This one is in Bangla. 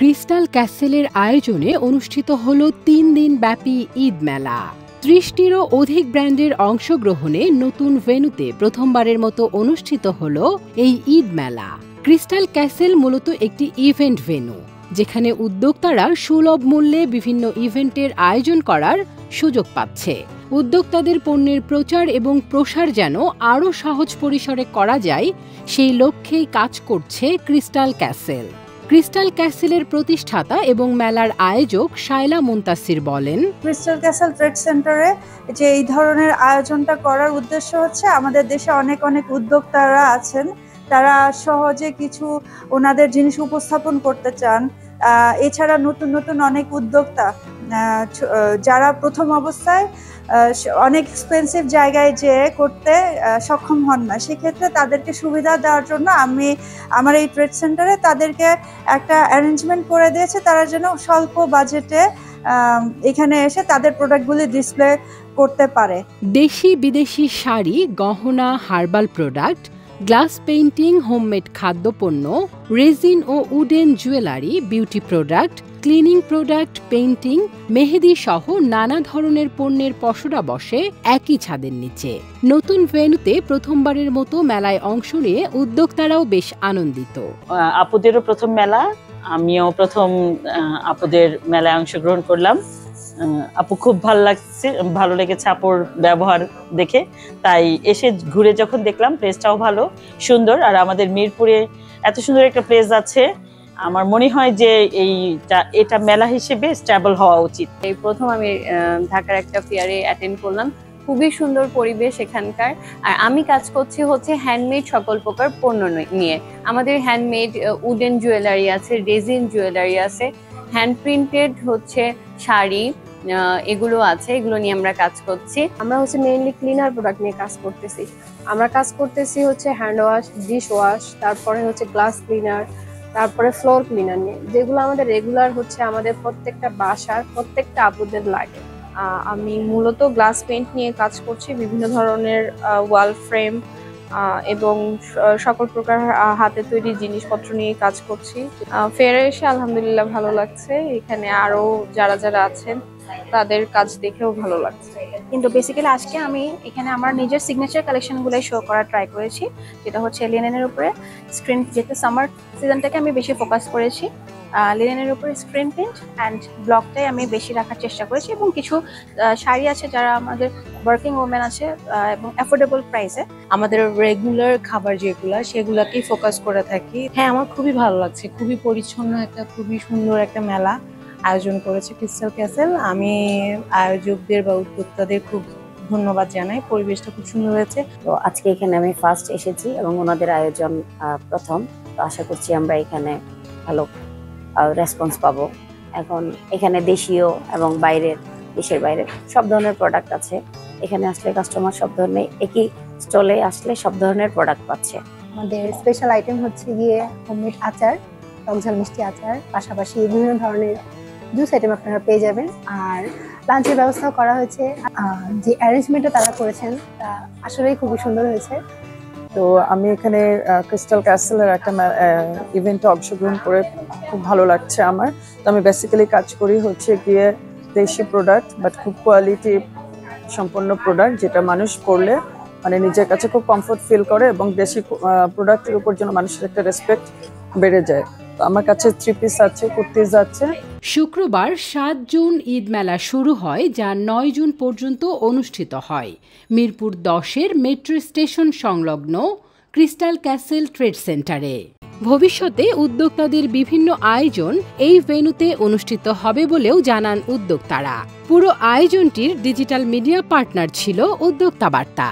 ক্রিস্টাল ক্যাসেলের আয়োজনে অনুষ্ঠিত হল ৩ দিন ব্যাপী ঈদ মেলা। ৩০টিরও অধিক ব্র্যান্ডের অংশগ্রহণে নতুন ভেন্যুতে প্রথমবারের মতো অনুষ্ঠিত হল এই ঈদ মেলা। ক্রিস্টাল ক্যাসেল মূলত একটি ইভেন্ট ভেন্যু, যেখানে উদ্যোক্তারা সুলভ মূল্যে বিভিন্ন ইভেন্টের আয়োজন করার সুযোগ পাচ্ছে। উদ্যোক্তাদের পণ্যের প্রচার এবং প্রসার যেন আরও সহজ পরিসরে করা যায়, সেই লক্ষ্যেই কাজ করছে ক্রিস্টাল ক্যাসেল। ক্রিস্টাল ক্যাসেলের প্রতিষ্ঠাতা এবং মেলার আয়োজক শায়লা মুনতাসির বলেন, ক্রিস্টাল ক্যাসেল ট্রেড সেন্টারে যে এই ধরনের আয়োজনটা করার উদ্দেশ্য হচ্ছে, আমাদের দেশে অনেক উদ্যোক্তারা আছেন, তারা সহজে কিছু ওনাদের জিনিস উপস্থাপন করতে চান। এছাড়া নতুন অনেক উদ্যোক্তা যারা প্রথম অবস্থায় অনেক এক্সপেন্সিভ জায়গায় যেয়ে করতে সক্ষম হন না, সেক্ষেত্রে তাদেরকে সুবিধা দেওয়ার জন্য আমি আমার এই ট্রেড সেন্টারে তাদেরকে একটা অ্যারেঞ্জমেন্ট করে দিয়েছে, তারা যেন স্বল্প বাজেটে এখানে এসে তাদের প্রোডাক্টগুলি ডিসপ্লে করতে পারে। দেশি বিদেশি শাড়ি, গহনা, herbal product, glass painting, homemade খাদ্যপণ্য, রেজিন ও wooden jewellery, beauty product, cleaning product, painting, মেহেদি সহ নানা ধরনের পণ্যের পসরা বসে একই ছাদের নিচে। নতুন ভেন্যুতে প্রথমবারের মতো মেলায় অংশ নিয়ে উদ্যোক্তারাও বেশ আনন্দিত। আপুদেরও প্রথম মেলা, আমিও প্রথম আপুদের মেলায় অংশগ্রহণ করলাম। আপু খুব ভালো লেগেছে আপুর ব্যবহার দেখে, তাই এসে ঘুরে যখন দেখলাম প্লেসটাও ভালো সুন্দর, আর আমাদের মিরপুরে এত সুন্দর একটা প্লেস আছে, আমার মনে হয় যে এটা মেলা হিসেবে স্টেবল হওয়া উচিত। এই প্রথম আমি ঢাকার একটা ফেয়ারে অ্যাটেন্ড করলাম, খুবই সুন্দর পরিবেশ এখানকার। আর আমি কাজ করছি হচ্ছে হ্যান্ডমেড সকল প্রকার পণ্য নিয়ে। আমাদের হ্যান্ডমেড উডেন জুয়েলারি আছে, রেজিন জুয়েলারি আছে, হ্যান্ড প্রিন্টেড হচ্ছে শাড়ি, এগুলো আছে, এগুলো নিয়ে আমরা কাজ করছি। আমরা হচ্ছে মেইনলি ক্লিনার প্রোডাক্ট নিয়ে কাজ করতেছি। আমরা কাজ করতেছি হচ্ছে হ্যান্ড ওয়াশ, ডিশ ওয়াশ, তারপরে হচ্ছে গ্লাস ক্লিনার, তারপরে ফ্লোর ক্লিনার নিয়ে, যেগুলো আমাদের রেগুলার হচ্ছে আমাদের প্রত্যেকটা বাসার প্রত্যেকটা আপুদের লাগে। আমি মূলত গ্লাস পেইন্ট নিয়ে কাজ করছি, বিভিন্ন ধরনের ওয়াল ফ্রেম এবং সকল প্রকার হাতে তৈরি জিনিসপত্র নিয়ে কাজ করছি। ফেয়ারে এসে আলহামদুলিল্লাহ ভালো লাগছে, এখানে আরো যারা আছেন তাদের কাজ দেখেও ভালো লাগছে। কিন্তু বেসিক্যালি আজকে আমি এখানে আমার নিজের সিগনেচার কালেকশনগুলোই শো করার ট্রাই করেছি, যেটা হচ্ছে লিনেনের উপরে স্ক্রিন, যেহেতু সামার সিজনটাকে আমি বেশি ফোকাস করেছি, লিনেনের উপরে স্ক্রিন প্রিন্ট অ্যান্ড ব্লকটাই আমি বেশি রাখার চেষ্টা করেছি। এবং কিছু শাড়ি আছে যারা আমাদের ওয়ার্কিং ওমেন আছে এবং অ্যাফোর্ডেবল প্রাইসে। আমাদের রেগুলার খাবার যেগুলো সেগুলোকেই ফোকাস করে থাকি। হ্যাঁ, আমার খুবই ভালো লাগছে, খুবই পরিচ্ছন্ন খুবই সুন্দর একটা মেলা আয়োজন করেছে ক্রিস্টাল ক্যাসেল। আমি আয়োজকদের বা উদ্যোক্তাদের খুব ধন্যবাদ জানাই, পরিবেশটা খুব সুন্দর হয়েছে। তো আজকে এখানে আমি ফার্স্ট এসেছি এবং ওনাদের আয়োজন প্রথম, তো আশা করছি আমরা এখানে ভালো রেসপন্স পাবো। এখন এখানে দেশীয় এবং দেশের বাইরের সব ধরনের প্রোডাক্ট আছে। এখানে আসলে কাস্টমার সব ধরনের একই স্টলে আসলে সব ধরনের প্রোডাক্ট পাচ্ছে। আমাদের স্পেশাল আইটেম হচ্ছে গিয়ে হোমমেড আচার, টকঝাল মিষ্টি আচার, পাশাপাশি বিভিন্ন ধরনের জুস আইটেম আপনারা পেয়ে যাবেন। আর লাঞ্চের ব্যবস্থাও করা হয়েছে। যে অ্যারেঞ্জমেন্টটা তারা করেছেন তা আসলেই খুবই সুন্দর হয়েছে। তো আমি এখানে ক্রিস্টাল ক্যাসেলের একটা ইভেন্টে অংশগ্রহণ করে খুব ভালো লাগছে আমার। তো আমি বেসিক্যালি কাজ করি হচ্ছে গিয়ে দেশি প্রোডাক্ট, বাট খুব কোয়ালিটি সম্পন্ন প্রোডাক্ট, যেটা মানুষ পরলে মানে নিজের কাছে খুব কমফোর্ট ফিল করে এবং দেশি প্রোডাক্টের উপর যেন মানুষের একটা রেসপেক্ট বেড়ে যায়। তো আমার কাছে 3 পিস আছে, কুর্তিজ আছে। শুক্রবার 7 জুন ঈদ মেলা শুরু হয়, যা 9 জুন পর্যন্ত অনুষ্ঠিত হয় মিরপুর 10-এর মেট্রো স্টেশন সংলগ্ন ক্রিস্টাল ক্যাসেল ট্রেড সেন্টারে। ভবিষ্যতে উদ্যোক্তাদের বিভিন্ন আয়োজন এই ভেন্যুতে অনুষ্ঠিত হবে বলেও জানান উদ্যোক্তারা। পুরো আয়োজনটির ডিজিটাল মিডিয়া পার্টনার ছিল উদ্যোক্তা বার্তা।